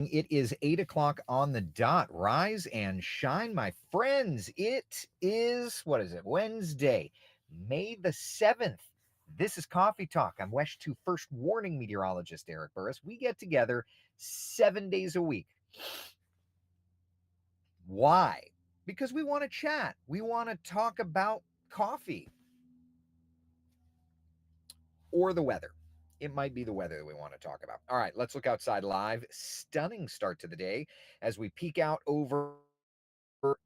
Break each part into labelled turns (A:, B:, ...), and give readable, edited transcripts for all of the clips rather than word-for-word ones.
A: It is 8 o'clock on the dot. Rise and shine, my friends. It is, what is it, Wednesday, May the 7th. This is Coffee Talk. I'm Wesh 2 First Warning meteorologist Eric Burris. We get together 7 days a week. Why? Because we want to chat. We want to talk about coffee or the weather. It might be the weather that we want to talk about. All right, let's look outside live. Stunning start to the day as we peek out over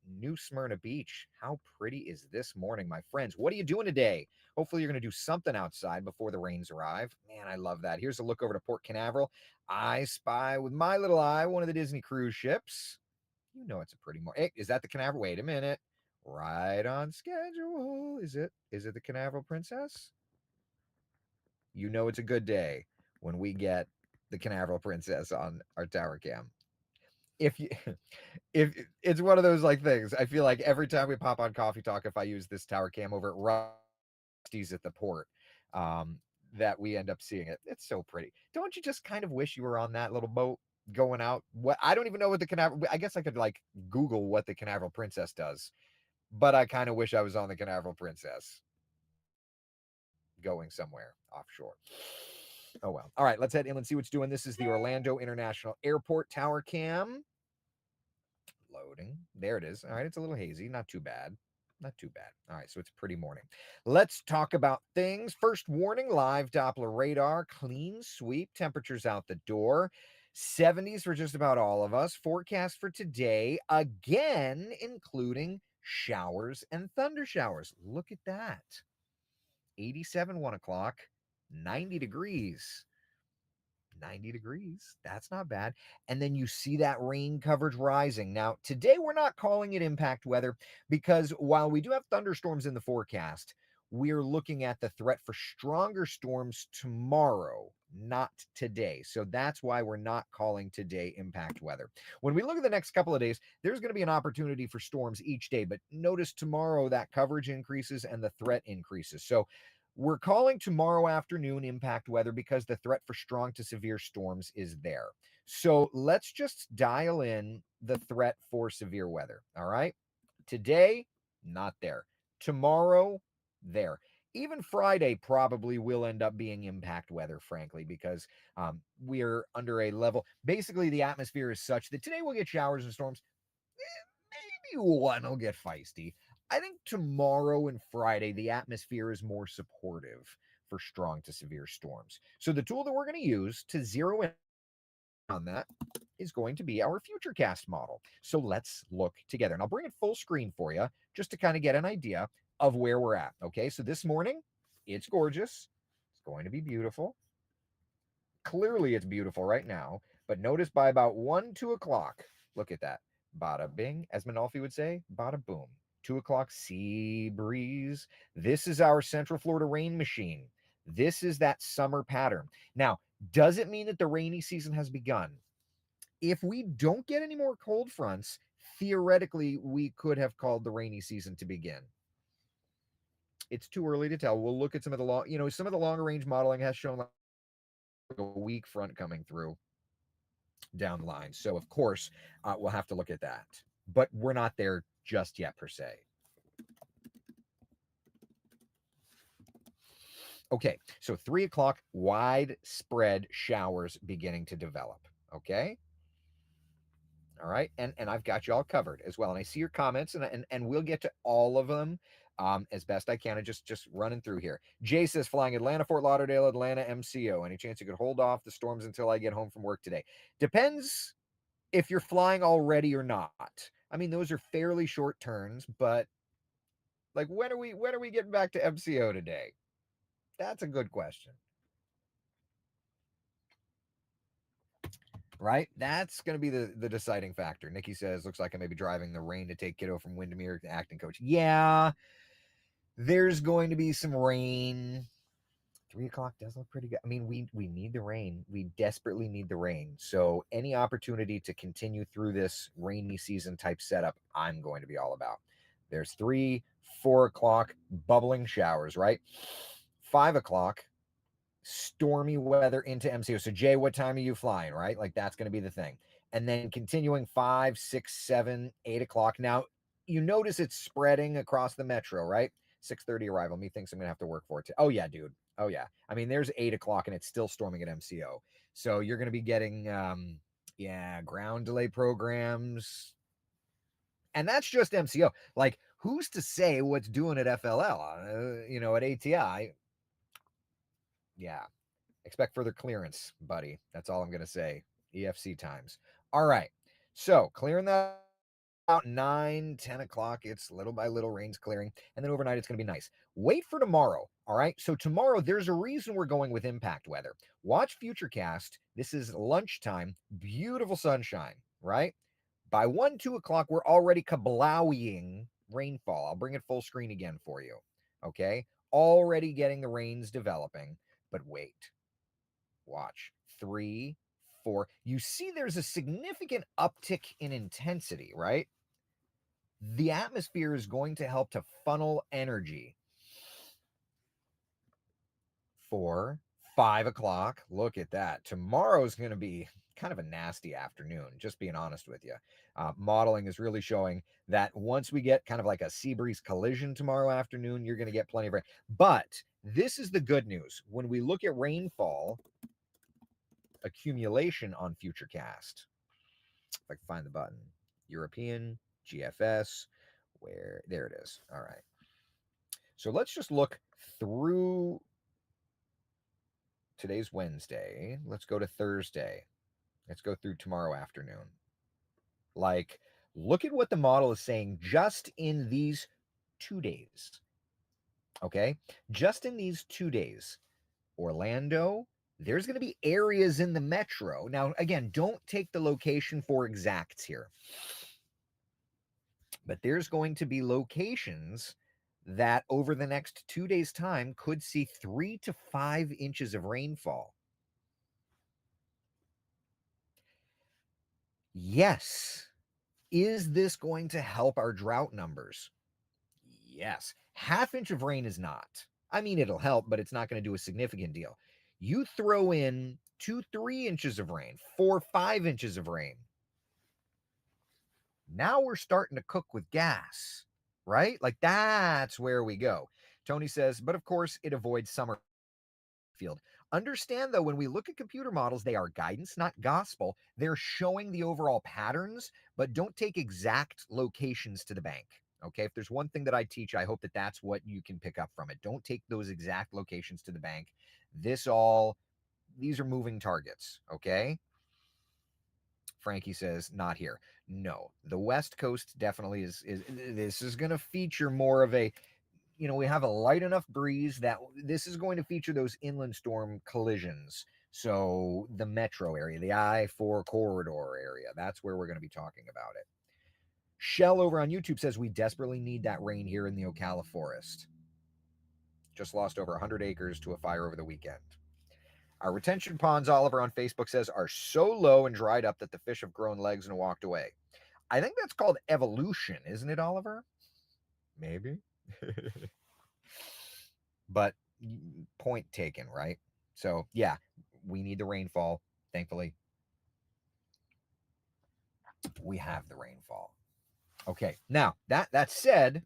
A: New Smyrna Beach. How pretty is this morning, my friends? What are you doing today? Hopefully, you're going to do something outside before the rains arrive. Man, I love that. Here's a look over to Port Canaveral. I spy with my little eye one of the Disney cruise ships. You know it's a pretty morning. Hey, is that the Canaveral? Wait a minute. Right on schedule. Is it? Is it the Canaveral Princess? You know it's a good day when we get the Canaveral Princess on our tower cam. If you if it's one of those like things, I feel like every time we pop on Coffee Talk, if I use this tower cam over at Rusty's at the port, um, that we end up seeing it. It's so pretty. Don't you just kind of wish you were on that little boat going out? What I don't even know what the Canaveral. I guess I could like Google what the Canaveral Princess does, but I kind of wish I was on the Canaveral Princess going somewhere offshore. Oh well. All right, let's head inland, see what's doing. This is the Orlando International Airport Tower Cam. Loading. There it is. All right, it's a little hazy. Not too bad. Not too bad. All right, so it's a pretty morning. Let's talk about things. First warning, live Doppler radar, clean sweep, temperatures out the door. 70s for just about all of us. Forecast for today, again, including showers and thunder showers. Look at that. 87, 1 o'clock, 90 degrees. 90 degrees. That's not bad. And then you see that rain coverage rising. Now, today we're not calling it impact weather because while we do have thunderstorms in the forecast, we're looking at the threat for stronger storms tomorrow, not today. So that's why we're not calling today impact weather. When we look at the next couple of days, there's going to be an opportunity for storms each day, but notice tomorrow that coverage increases and the threat increases. So we're calling tomorrow afternoon impact weather because the threat for strong to severe storms is there. So let's just dial in the threat for severe weather. All right. Today, not there. Tomorrow, there. Even Friday probably will end up being impact weather, frankly, because we're under a level. Basically, the atmosphere is such that today we'll get showers and storms. Maybe one will get feisty. I think tomorrow and Friday, the atmosphere is more supportive for strong to severe storms. So the tool that we're going to use to zero in on that is going to be our Futurecast model. So let's look together. And I'll bring it full screen for you just to kind of get an idea of where we're at. Okay, so this morning, it's gorgeous. It's going to be beautiful. Clearly, it's beautiful right now. But notice by about 1, 2 o'clock, look at that. Bada bing, as Manolfi would say, bada boom. 2 o'clock, sea breeze. This is our Central Florida rain machine. This is that summer pattern. Now, does it mean that the rainy season has begun? If we don't get any more cold fronts, theoretically, we could have called the rainy season to begin. It's too early to tell. We'll look at some of the some of the longer range modeling has shown like a weak front coming through down the line. So, of course, we'll have to look at that. But we're not there just yet, per se. Okay, so 3 o'clock, widespread showers beginning to develop. Okay. All right. And I've got you all covered as well. And I see your comments and we'll get to all of them as best I can. And just running through here. Jay says flying Atlanta, Fort Lauderdale, Atlanta, MCO. Any chance you could hold off the storms until I get home from work today? Depends if you're flying already or not. I mean, those are fairly short turns, but like when are we getting back to MCO today? That's a good question. Right? That's going to be the deciding factor. Nikki says, looks like I may be driving the rain to take kiddo from Windermere to acting coach. Yeah, there's going to be some rain. 3 o'clock does look pretty good. I mean, we need the rain. We desperately need the rain. So any opportunity to continue through this rainy season type setup, I'm going to be all about. There's 3, 4 o'clock bubbling showers, right? 5 o'clock stormy weather into MCO. So Jay, what time are you flying? Right, like that's going to be the thing. and then continuing 5, 6, 7, 8 o'clock. Now, you notice it's spreading across the metro, right? 6:30 arrival. Me thinks I'm gonna have to work for it. Oh yeah, dude. Oh yeah. I mean, there's 8 o'clock and it's still storming at MCO. So you're gonna be getting yeah, ground delay programs. And that's just MCO. Like, who's to say what's doing at FLL? At ATI. Yeah. Expect further clearance, buddy. That's all I'm gonna say. EFC times. All right. So clearing that out 9, 10 o'clock. It's little by little rain's clearing. And then overnight, it's going to be nice. Wait for tomorrow. All right. So, tomorrow, there's a reason we're going with impact weather. Watch Futurecast. This is lunchtime. Beautiful sunshine, right? By 1, 2 o'clock, we're already kablowing rainfall. I'll bring it full screen again for you. Okay. Already getting the rains developing. But wait, watch. 3, 4. You see, there's a significant uptick in intensity, right? The atmosphere is going to help to funnel energy. 4, 5 o'clock. Look at that. Tomorrow's going to be kind of a nasty afternoon, just being honest with you. Modeling is really showing that once we get kind of like a sea breeze collision tomorrow afternoon, you're going to get plenty of rain. But this is the good news. When we look at rainfall accumulation on Futurecast, if I can find the button, European, GFS, where, there it is. All right. So let's just look through, today's Wednesday. Let's go to Thursday. Let's go through tomorrow afternoon. Like, look at what the model is saying just in these 2 days. Okay? Just in these 2 days. Orlando, there's going to be areas in the metro. Now, again, don't take the location for exacts here. But there's going to be locations that over the next 2 days' time could see 3 to 5 inches of rainfall. Yes. Is this going to help our drought numbers? Yes. Half inch of rain is not. I mean, it'll help, but it's not going to do a significant deal. You throw in 2, 3 inches of rain, 4, 5 inches of rain. Now we're starting to cook with gas, right? Like, that's where we go. Tony says, but of course, it avoids summer field. Understand, though, when we look at computer models, they are guidance, not gospel. They're showing the overall patterns, but don't take exact locations to the bank. Okay, if there's one thing that I teach, I hope that that's what you can pick up from it. Don't take those exact locations to the bank. These are moving targets. Okay. Frankie says, not here. No, the West Coast definitely is this is going to feature more of a, we have a light enough breeze that this is going to feature those inland storm collisions. So the metro area, the I-4 corridor area, that's where we're going to be talking about it. Shell over on YouTube says, we desperately need that rain here in the Ocala forest. Just lost over 100 acres to a fire over the weekend. Our retention ponds, Oliver on Facebook says, are so low and dried up that the fish have grown legs and walked away. I think that's called evolution, isn't it, Oliver? Maybe. But point taken, right? So yeah, we need the rainfall. Thankfully, we have the rainfall. Okay, now that said,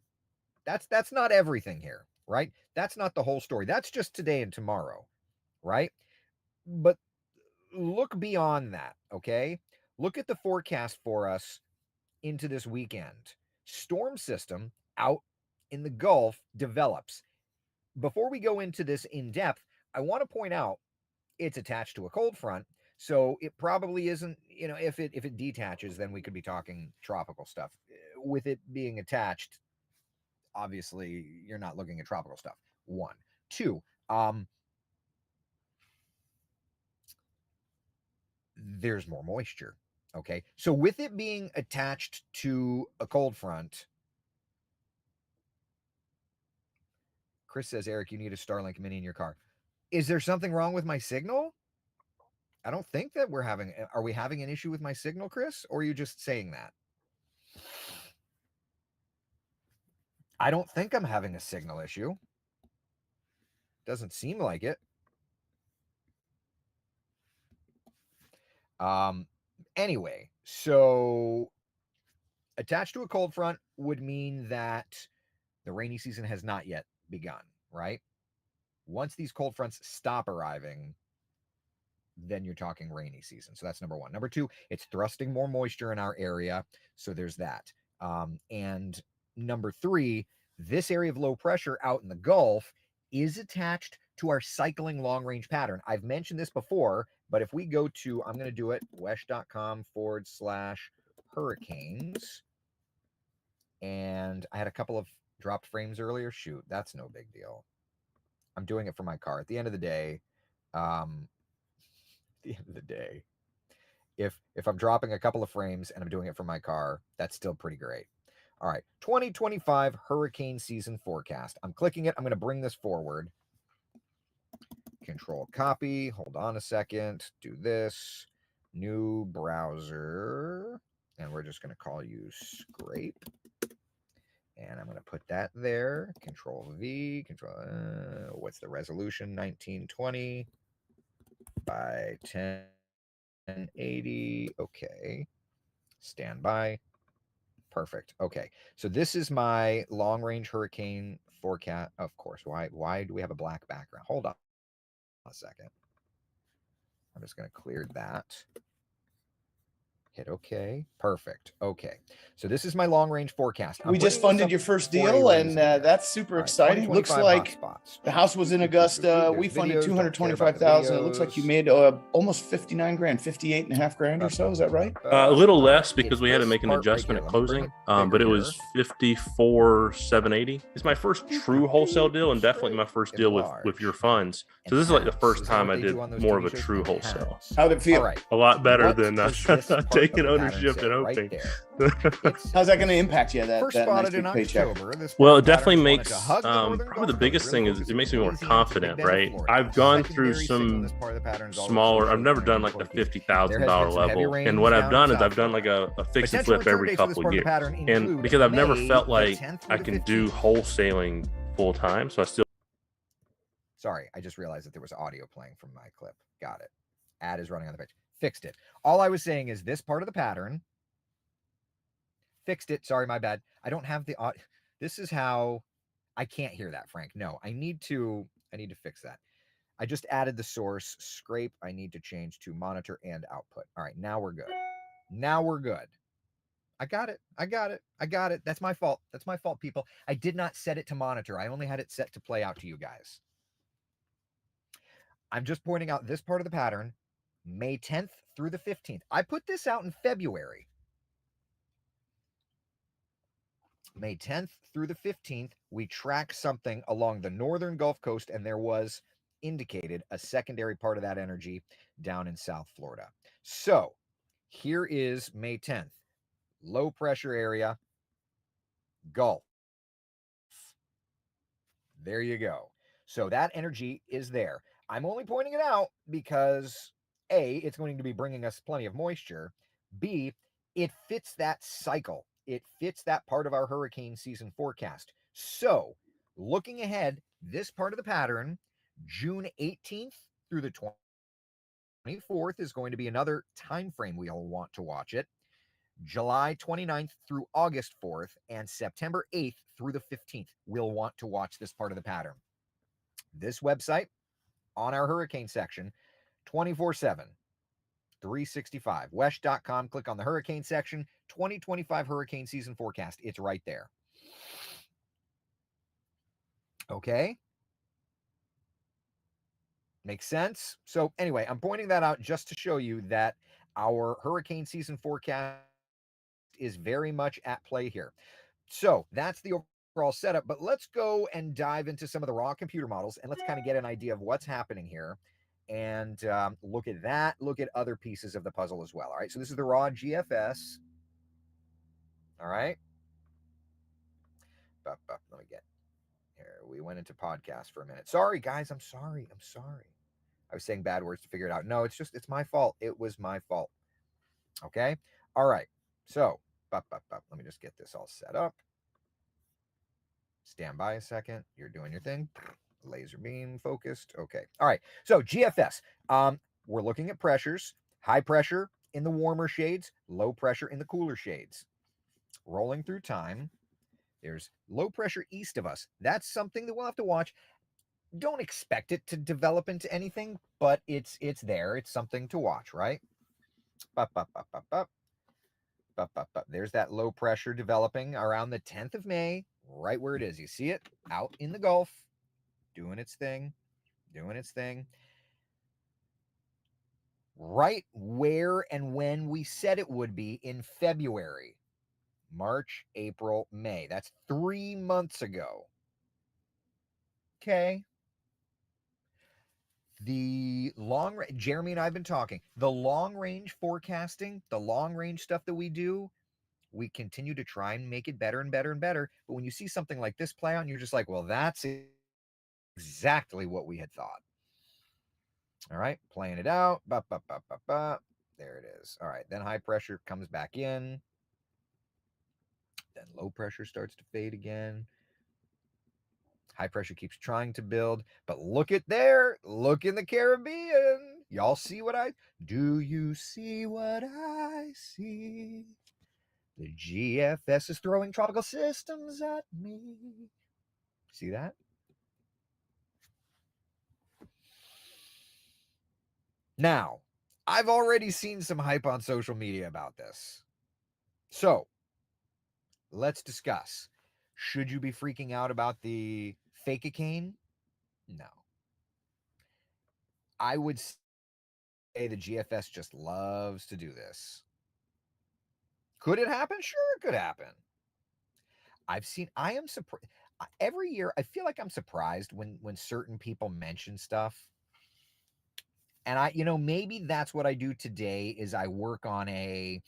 A: that's not everything here, right? That's not the whole story. That's just today and tomorrow, right? But look beyond that, okay? Look at the forecast for us into this weekend. Storm system out in the Gulf develops. Before we go into this in depth, I want to point out it's attached to a cold front, so it probably isn't, if it detaches, then we could be talking tropical stuff. With it being attached, obviously you're not looking at tropical stuff. 1, 2, there's more moisture. Okay, so with it being attached to a cold front, Chris says, Eric, you need a Starlink Mini in your car. Is there something wrong with my signal? I don't think that are we having an issue with my signal, Chris? Or are you just saying that? I don't think I'm having a signal issue. Doesn't seem like it. Um, anyway, So attached to a cold front would mean that the rainy season has not yet begun, right? Once these cold fronts stop arriving, then you're talking rainy season. So that's number one. Number two, it's thrusting more moisture in our area. So there's that. And number three, this area of low pressure out in the Gulf is attached to our cycling long range pattern. I've mentioned this before, but if we go to, I'm going to do it, wesh.com/hurricanes. And I had a couple of dropped frames earlier. Shoot, that's no big deal. I'm doing it for my car. At the end of the day, if I'm dropping a couple of frames and I'm doing it for my car, that's still pretty great. All right, 2025 hurricane season forecast. I'm clicking it. I'm going to bring this forward. Control copy. Hold on a second. Do this. New browser. And we're just going to call you Scrape. And I'm going to put that there. Control V. What's the resolution? 1920 by 1080. Okay. Stand by. Perfect. Okay. So this is my long range hurricane forecast. Of course. Why do we have a black background? Hold on a second. I'm just going to clear that. Hit OK. Perfect. Okay. So this is my long range forecast.
B: We just funded your first deal, and that's super exciting. Looks like the house was in Augusta. We funded $225,000. It looks like you made almost 59 grand, 58 and a half grand or so. Is that right?
C: A little less because we had to make an adjustment at closing, but it was 54,780. It's my first true wholesale deal, and definitely my first deal with your funds. So this is like the first time I did more of a true wholesale.
B: How'd it feel?
C: A lot better than taking ownership and hoping.
B: How's that going to impact you? That next big paycheck?
C: Well, it definitely makes probably the biggest thing is it makes me more confident, right? I've gone through some smaller. I've never done like the $50,000 level, and what I've done is I've done like a fix and flip every couple of years, and because I've never felt like I can do wholesaling full time, so I still.
A: Sorry, I just realized that there was audio playing from my clip. Got it. Ad is running on the page. Fixed it. All I was saying is this part of the pattern. Fixed it. Sorry, my bad. I don't have the audio. This is how I can't hear that, Frank. No, I need to fix that. I just added the source scrape. I need to change to monitor and output. All right, now we're good. Now we're good. I got it. That's my fault. That's my fault, people. I did not set it to monitor. I only had it set to play out to you guys. I'm just pointing out this part of the pattern, May 10th through the 15th. I put this out in February. May 10th through the 15th, we track something along the northern Gulf Coast, and there was indicated a secondary part of that energy down in South Florida. So here is May 10th. Low pressure area, Gulf. There you go. So that energy is there. I'm only pointing it out because A, it's going to be bringing us plenty of moisture. B, it fits that cycle. It fits that part of our hurricane season forecast. So looking ahead, this part of the pattern, June 18th through the 24th is going to be another time frame we'll want to watch it. July 29th through August 4th and September 8th through the 15th, we'll want to watch this part of the pattern. This website on our hurricane section, 24/7, 365. Wesh.com, click on the hurricane section, 2025 hurricane season forecast. It's right there. Okay. Makes sense? So anyway, I'm pointing that out just to show you that our hurricane season forecast is very much at play here. So that's the overall setup, but let's go and dive into some of the raw computer models and let's kind of get an idea of what's happening here and look at that, look at other pieces of the puzzle as well. All right, so this is the raw GFS. All right. Let me get here. We went into podcast for a minute. Sorry, guys. I'm sorry. I was saying bad words to figure it out. No, it's my fault. It was my fault. Okay. All right. So, let me just get this all set up. Stand by a second. You're doing your thing. Laser beam focused. Okay. All right. So GFS. We're looking at pressures. High pressure in the warmer shades, low pressure in the cooler shades. Rolling through time, there's low pressure east of us. That's something that we'll have to watch. Don't expect it to develop into anything, but it's there. It's something to watch, right? Bup, bup, bup, bup, bup. Bup, bup, bup. There's that low pressure developing around the 10th of May, right where it is. You see it out in the Gulf, doing its thing, doing its thing. Right where and when we said it would be in February. March, April, May. That's 3 months ago. Okay. The Jeremy and I have been talking. The long range forecasting, the long range stuff that we do, we continue to try and make it better and better and better. But when you see something like this play out, and you're just like, well, that's exactly what we had thought. All right, playing it out. Ba, ba, ba, ba, ba. There it is. All right, then high pressure comes back in. Then low pressure starts to fade again. High pressure keeps trying to build, but look at there. Look in the Caribbean. Y'all see what do you see what I see? The GFS is throwing tropical systems at me. See that? Now, I've already seen some hype on social media about this. So, let's discuss. Should you be freaking out about the fake-a-cane? No. I would say the GFS just loves to do this. Could it happen? Sure, it could happen. I am surprised. Every year, I feel like I'm surprised when certain people mention stuff. And maybe that's what I do today is I work on a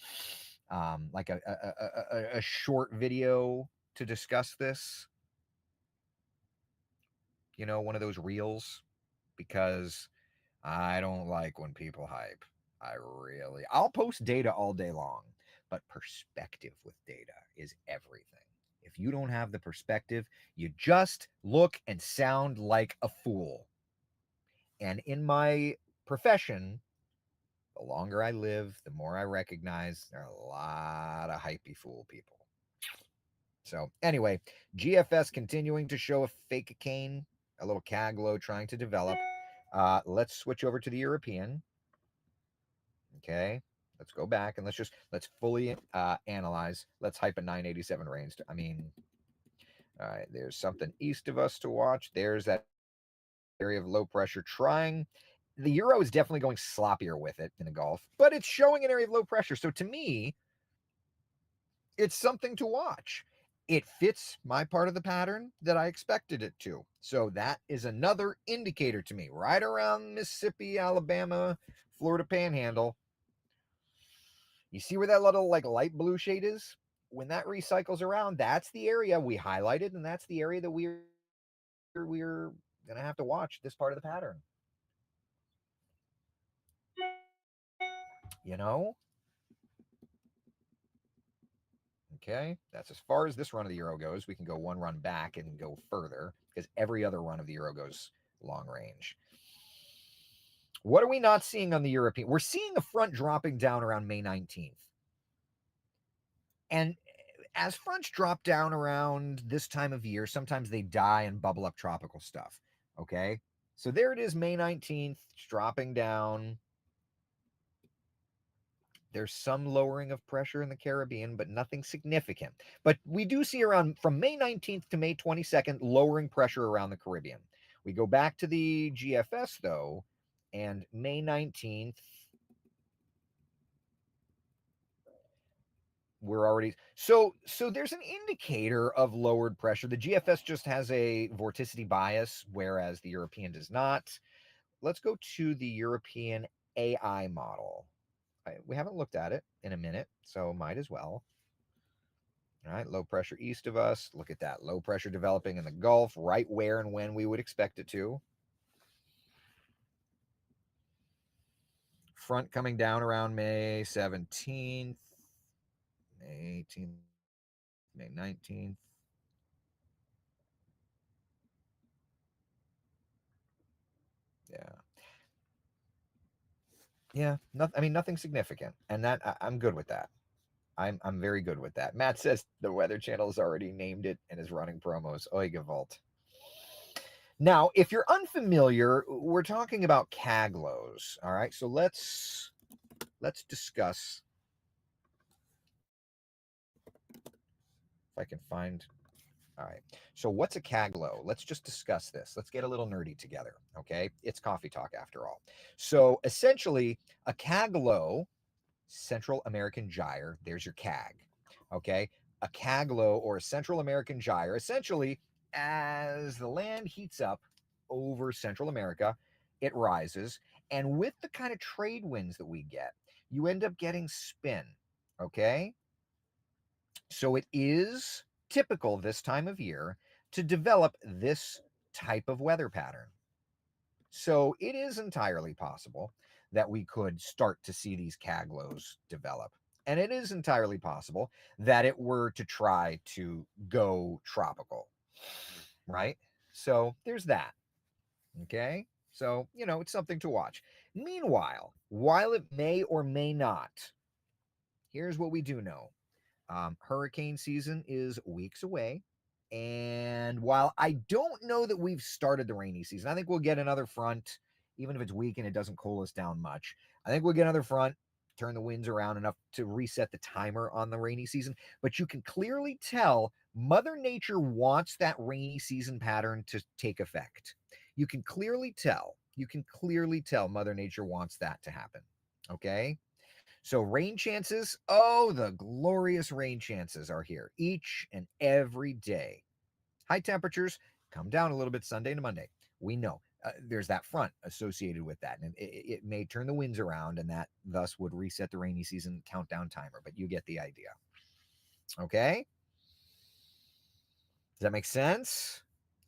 A: short video to discuss this. One of those reels, because I don't like when people hype. I'll post data all day long, but perspective with data is everything. If you don't have the perspective, you just look and sound like a fool. And in my profession, the longer I live, the more I recognize there are a lot of hypey fool people. So anyway, GFS continuing to show a fake cane, a little Kaglo trying to develop. Let's switch over to the European. Okay, let's go back and let's fully analyze. Let's hype a 987 range. All right, there's something east of us to watch. There's that area of low pressure trying. The Euro is definitely going sloppier with it in the Gulf, but it's showing an area of low pressure. So to me, it's something to watch. It fits my part of the pattern that I expected it to. So that is another indicator to me, right around Mississippi, Alabama, Florida Panhandle. You see where that little light blue shade is? When that recycles around, that's the area we highlighted, and that's the area that we're going to have to watch this part of the pattern. Okay, that's as far as this run of the Euro goes. We can go one run back and go further because every other run of the Euro goes long range. What are we not seeing on the European? We're seeing a front dropping down around May 19th. And as fronts drop down around this time of year, sometimes they die and bubble up tropical stuff. Okay, so there it is, May 19th, it's dropping down. There's some lowering of pressure in the Caribbean, but nothing significant. But we do see around from May 19th to May 22nd, lowering pressure around the Caribbean. We go back to the GFS, though, and May 19th, we're already... So there's an indicator of lowered pressure. The GFS just has a vorticity bias, whereas the European does not. Let's go to the European AI model. We haven't looked at it in a minute, so might as well. All right, low pressure east of us. Look at that. Low pressure developing in the Gulf, right where and when we would expect it to. Front coming down around May 17th, May 18th, May 19th. Yeah. Yeah, I mean, nothing significant, and I'm good with that. I'm very good with that. Matt says the Weather Channel has already named it and is running promos. Oy gewalt. Now, if you're unfamiliar, we're talking about Kaglos. All right, so let's discuss. If I can find. All right. So what's a Kaglo? Let's just discuss this. Let's get a little nerdy together. Okay, it's coffee talk after all. So essentially, a Kaglo, Central American gyre. There's your CAG. Okay, a Kaglo or a Central American gyre. Essentially, as the land heats up over Central America, it rises, and with the kind of trade winds that we get, you end up getting spin. Okay, so it is typical this time of year to develop this type of weather pattern. So it is entirely possible that we could start to see these Kaglos develop. And it is entirely possible that it were to try to go tropical, right? So there's that. Okay. So, it's something to watch. Meanwhile, while it may or may not, here's what we do know. Hurricane season is weeks away. And while I don't know that we've started the rainy season, I think we'll get another front, even if it's weak and it doesn't cool us down much. I think we'll get another front, turn the winds around enough to reset the timer on the rainy season. But you can clearly tell Mother Nature wants that rainy season pattern to take effect. You can clearly tell. Mother Nature wants that to happen. Okay? So rain chances, the glorious rain chances are here each and every day. High temperatures come down a little bit Sunday to Monday. We know there's that front associated with that, and it may turn the winds around, and that thus would reset the rainy season countdown timer. But you get the idea. Okay? Does that make sense?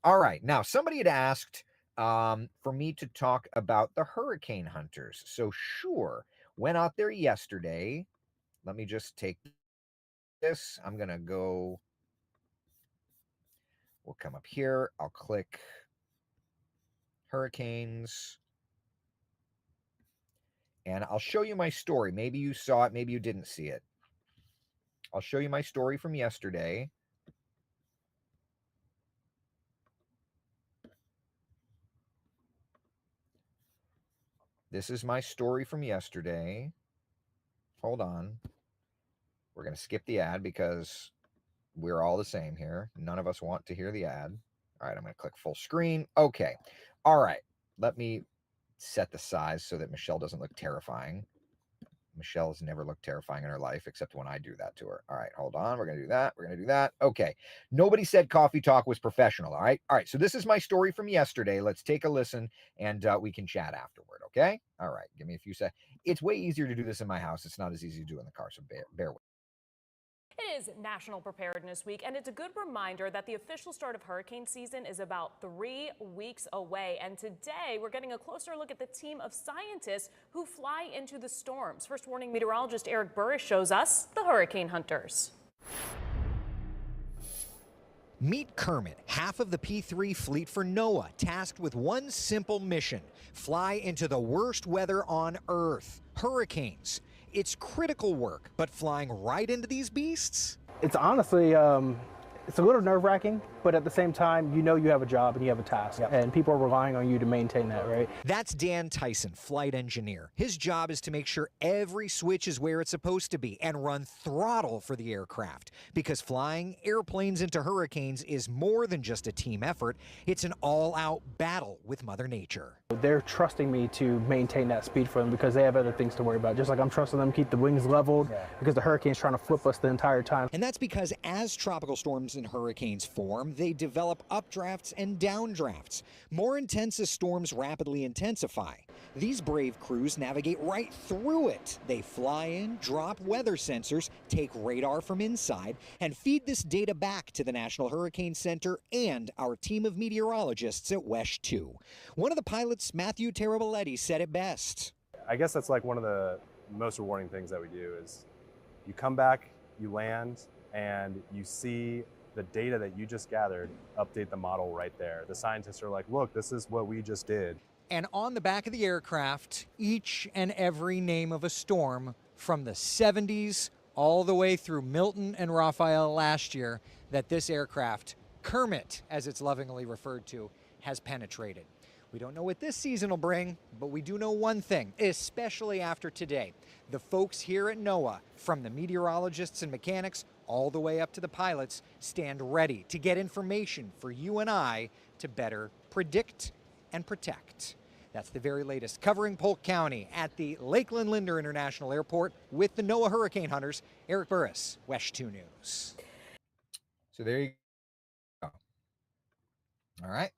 A: All right. Now, somebody had asked for me to talk about the hurricane hunters. So, sure, went out there yesterday. Let me just take this. I'm going to go. We'll come up here. I'll click hurricanes. And I'll show you my story. Maybe you saw it. Maybe you didn't see it. I'll show you my story from yesterday. This is my story from yesterday. Hold on. We're going to skip the ad because we're all the same here. None of us want to hear the ad. All right, I'm going to click full screen. Okay. All right. Let me set the size so that Michelle doesn't look terrifying. Michelle has never looked terrifying in her life, except when I do that to her. All right, hold on. We're going to do that. We're going to do that. Okay. Nobody said Coffee Talk was professional. All right. All right. So this is my story from yesterday. Let's take a listen and we can chat afterward. Okay. All right. Give me a few seconds. It's way easier to do this in my house. It's not as easy to do in the car. So bear with.
D: It is National Preparedness Week, and it's a good reminder that the official start of hurricane season is about 3 weeks away. And today, we're getting a closer look at the team of scientists who fly into the storms. First Warning meteorologist Eric Burris shows us the hurricane hunters.
A: Meet Kermit, half of the P-3 fleet for NOAA, tasked with one simple mission: fly into the worst weather on Earth, hurricanes. It's critical work, but flying right into these beasts?
E: It's honestly, it's a little nerve-wracking, but at the same time, you know you have a job and you have a task, and people are relying on you to maintain that, right?
A: That's Dan Tyson, flight engineer. His job is to make sure every switch is where it's supposed to be and run throttle for the aircraft, because flying airplanes into hurricanes is more than just a team effort. It's an all-out battle with Mother Nature.
E: They're trusting me to maintain that speed for them because they have other things to worry about. Just like I'm trusting them to keep the wings leveled because the hurricane's trying to flip us the entire time.
A: And that's because as tropical storms and hurricanes form, they develop updrafts and downdrafts. More intense as storms rapidly intensify. These brave crews navigate right through it. They fly in, drop weather sensors, take radar from inside, and feed this data back to the National Hurricane Center and our team of meteorologists at WESH 2. One of the pilots, Matthew Taraboletti, said it best.
F: I guess that's like one of the most rewarding things that we do is you come back, you land, and you see the data that you just gathered update the model right there. The scientists are like, look, this is what we just did.
G: And on the back of the aircraft, each and every name of a storm from the 70s all the way through Milton and Raphael last year that this aircraft, Kermit, as it's lovingly referred to, has penetrated. We don't know what this season will bring, but we do know one thing, especially after today. The folks here at NOAA, from the meteorologists and mechanics all the way up to the pilots, stand ready to get information for you and I to better predict and protect. That's the very latest covering Polk County at the Lakeland Linder International Airport with the NOAA Hurricane Hunters. Eric Burris, WESH 2 News.
A: So there you go. All right.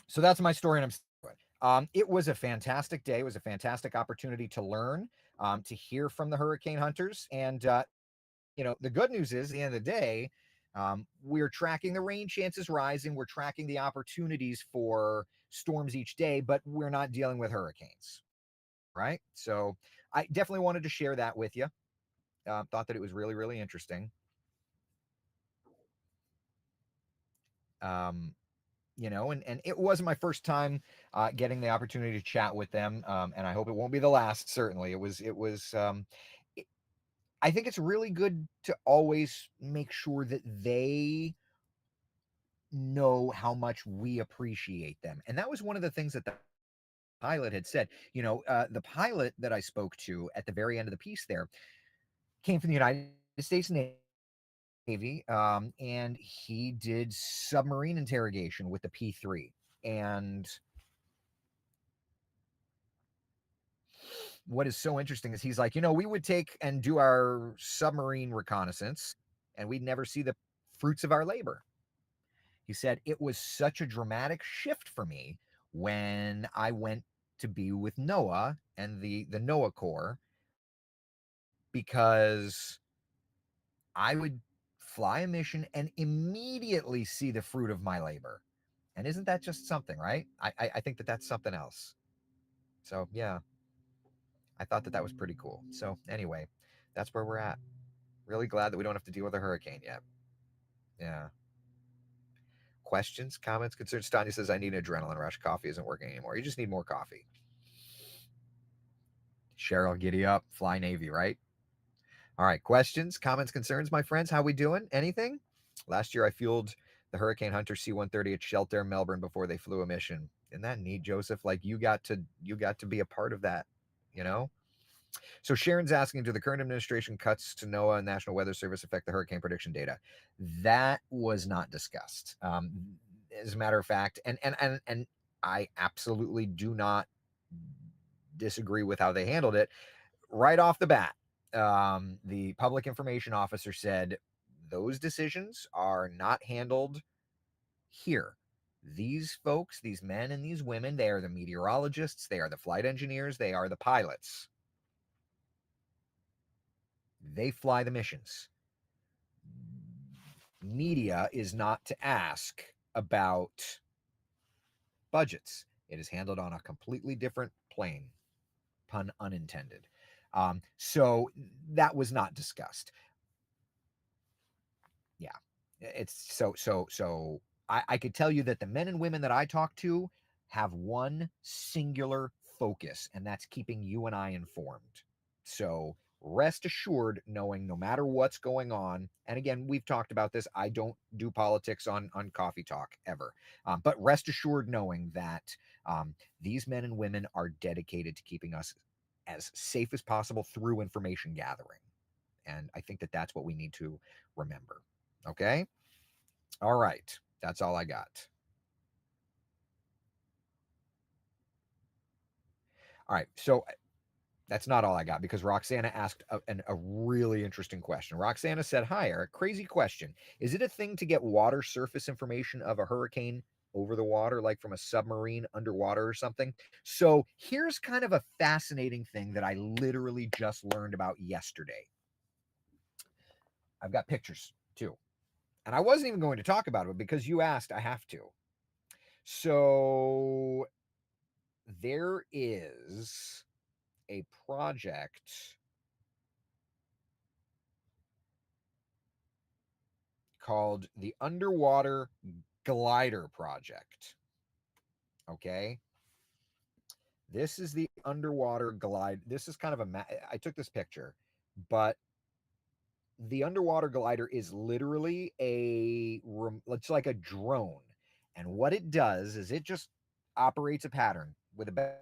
A: So that's my story, and it was a fantastic day. It was a fantastic opportunity to learn, to hear from the Hurricane Hunters. And, the good news is, at the end of the day, we're tracking the rain chances rising. We're tracking the opportunities for storms each day, but we're not dealing with hurricanes, right? So I definitely wanted to share that with you. Thought that it was really, really interesting. And it wasn't my first time getting the opportunity to chat with them. And I hope it won't be the last. Certainly I think it's really good to always make sure that they know how much we appreciate them. And that was one of the things that the pilot had said. The pilot that I spoke to at the very end of the piece there came from the United States Navy, and he did submarine interrogation with the P3. And what is so interesting is he's like, we would take and do our submarine reconnaissance and we'd never see the fruits of our labor. He said it was such a dramatic shift for me when I went to be with NOAA and the NOAA Corps, because I would fly a mission and immediately see the fruit of my labor. And isn't that just something, right? I think that that's something else. So yeah, I thought that was pretty cool. So anyway, that's where we're at. Really glad that we don't have to deal with a hurricane yet. Yeah. Questions, comments, concerns? Tanya says, I need an adrenaline rush. Coffee isn't working anymore. You just need more coffee. Cheryl, giddy up. Fly Navy, right? All right. Questions, comments, concerns, my friends? How we doing? Anything? Last year, I fueled the Hurricane Hunter C-130 at Shelter, Melbourne, before they flew a mission. Isn't that neat, Joseph? Like you got to be a part of that, So Sharon's asking, do the current administration cuts to NOAA and National Weather Service affect the hurricane prediction data? That was not discussed. As a matter of fact, and I absolutely do not disagree with how they handled it. Right off the bat, the public information officer said those decisions are not handled here. These folks, these men and these women, they are the meteorologists, they are the flight engineers, they are the pilots. They fly the missions. Media is not to ask about budgets. It is handled on a completely different plane, pun unintended. So that was not discussed. Yeah, it's so I could tell you that the men and women that I talk to have one singular focus, and that's keeping you and I informed. So rest assured, knowing no matter what's going on, and again, we've talked about this, I don't do politics on Coffee Talk ever, but rest assured knowing that these men and women are dedicated to keeping us as safe as possible through information gathering. And I think that that's what we need to remember. Okay? All right. That's all I got. All right. So that's not all I got, because Roxana asked a really interesting question. Roxana said, hi, Eric, crazy question. Is it a thing to get water surface information of a hurricane over the water, like from a submarine underwater or something? So here's kind of a fascinating thing that I literally just learned about yesterday. I've got pictures too. And I wasn't even going to talk about it, but because you asked, I have to. So there is a project called the Underwater Glider Project. Okay. This is the underwater glide. This is kind of I took this picture, but the underwater glider is literally it's like a drone. And what it does is it just operates a pattern with a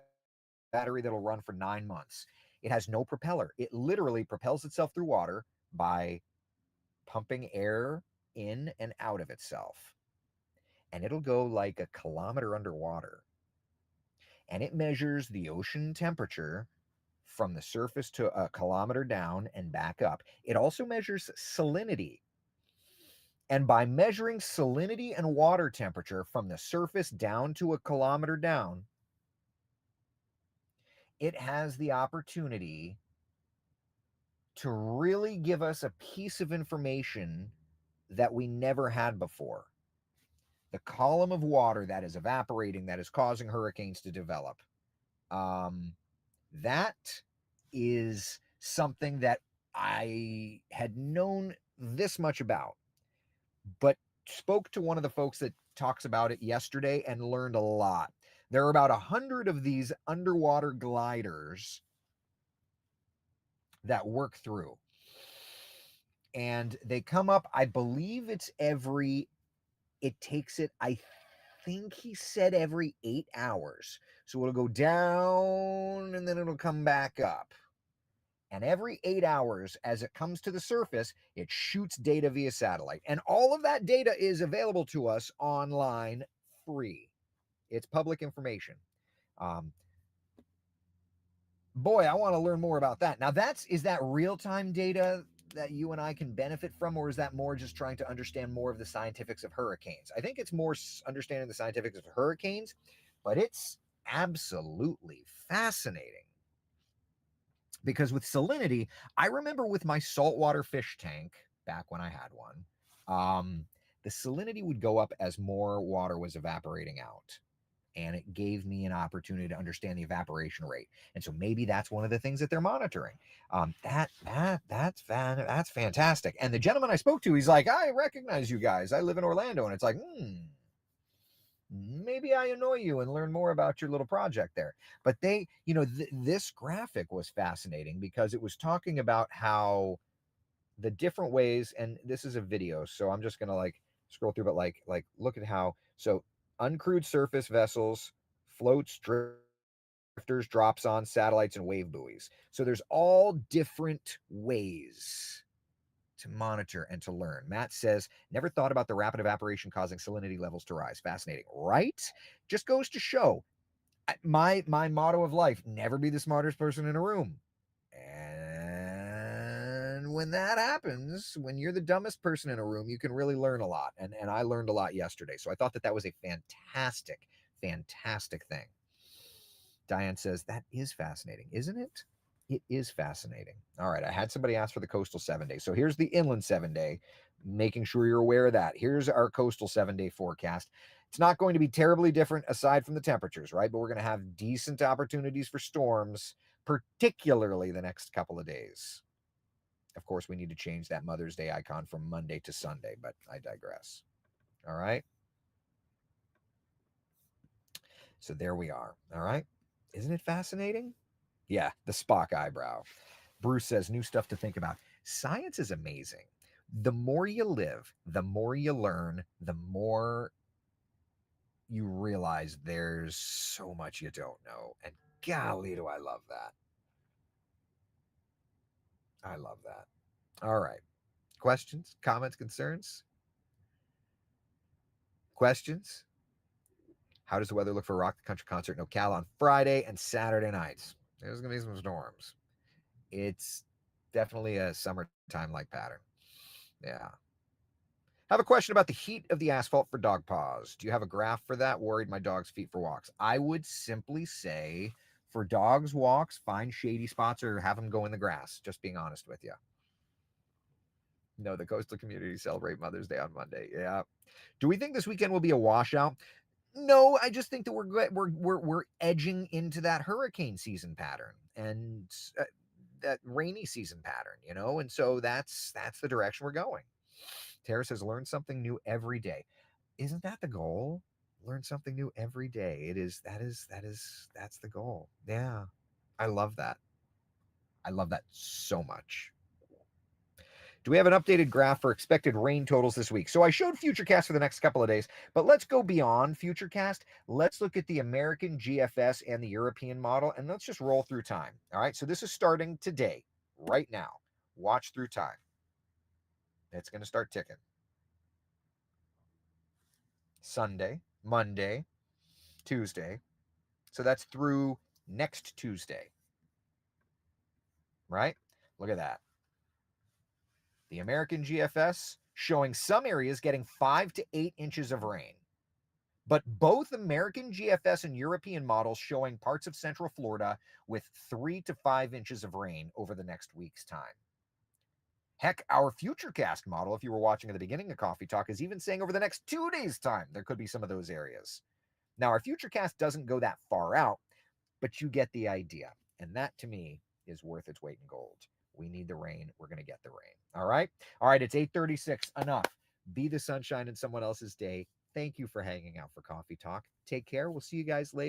A: battery that'll run for 9 months. It has no propeller. It literally propels itself through water by pumping air in and out of itself. And it'll go like a kilometer underwater. And it measures the ocean temperature from the surface to a kilometer down and back up. It also measures salinity. And by measuring salinity and water temperature from the surface down to a kilometer down, it has the opportunity to really give us a piece of information that we never had before. The column of water that is evaporating, that is causing hurricanes to develop. That is something that I had known this much about, but spoke to one of the folks that talks about it yesterday and learned a lot. There are about 100 of these underwater gliders that work through. And they come up, I believe it takes it, I think he said every 8 hours. So it'll go down and then it'll come back up. And every 8 hours, as it comes to the surface, it shoots data via satellite. And all of that data is available to us online free. It's public information. Boy, I want to learn more about that. Now, is that real-time data that you and I can benefit from, or is that more just trying to understand more of the scientifics of hurricanes? I think it's more understanding the scientifics of hurricanes, but it's absolutely fascinating. Because with salinity, I remember with my saltwater fish tank, back when I had one, the salinity would go up as more water was evaporating out. And it gave me an opportunity to understand the evaporation rate. And so maybe that's one of the things that they're monitoring. That's fantastic. And the gentleman I spoke to, he's like, I recognize you guys. I live in Orlando. And it's like, maybe I annoy you and learn more about your little project there. But this graphic was fascinating because it was talking about how the different ways, and this is a video, so I'm just gonna scroll through, but look at how, so uncrewed surface vessels, floats, drifters, drops on, satellites, and wave buoys. So there's all different ways to monitor and to learn. Matt says, never thought about the rapid evaporation causing salinity levels to rise. Fascinating, right? Just goes to show my motto of life: never be the smartest person in a room. And when that happens, when you're the dumbest person in a room, you can really learn a lot. And I learned a lot yesterday. So I thought that was a fantastic thing. Diane says, that is fascinating, isn't it? It is fascinating. All right, I had somebody ask for the coastal 7-day. So here's the inland 7-day, making sure you're aware of that. Here's our coastal 7-day forecast. It's not going to be terribly different aside from the temperatures, right? But we're going to have decent opportunities for storms, particularly the next couple of days. Of course, we need to change that Mother's Day icon from Monday to Sunday, but I digress. All right. So there we are. All right. Isn't it fascinating? Yeah, the Spock eyebrow. Bruce says, new stuff to think about. Science is amazing. The more you live, the more you learn, the more you realize there's so much you don't know. And golly, do I love that. I love that. All right. Questions, comments, concerns? Questions? How does the weather look for a Rock the Country concert in Ocala on Friday and Saturday nights? There's going to be some storms. It's definitely a summertime-like pattern. Yeah. Have a question about the heat of the asphalt for dog paws. Do you have a graph for that? Worried my dog's feet for walks. I would simply say for dogs' walks, find shady spots or have them go in the grass. Just being honest with you. No, the coastal community celebrate Mother's Day on Monday. Yeah. Do we think this weekend will be a washout? No, I just think that we're edging into that hurricane season pattern and that rainy season pattern, and so that's the direction we're going. Tara says, learn something new every day. Isn't that the goal? Learn something new every day. That's the goal. Yeah. I love that. I love that so much. Do we have an updated graph for expected rain totals this week? So I showed Futurecast for the next couple of days, but let's go beyond Futurecast. Let's look at the American GFS and the European model, and let's just roll through time. All right, so this is starting today, right now. Watch through time. It's going to start ticking. Sunday, Monday, Tuesday. So that's through next Tuesday, right? Look at that. The American GFS showing some areas getting 5 to 8 inches of rain. But both American GFS and European models showing parts of Central Florida with 3 to 5 inches of rain over the next week's time. Heck, our Futurecast model, if you were watching at the beginning of Coffee Talk, is even saying over the next 2 days' time, there could be some of those areas. Now, our Futurecast doesn't go that far out, but you get the idea. And that, to me, is worth its weight in gold. We need the rain. We're going to get the rain. All right? All right, it's 8:36. Enough. Be the sunshine in someone else's day. Thank you for hanging out for Coffee Talk. Take care. We'll see you guys later.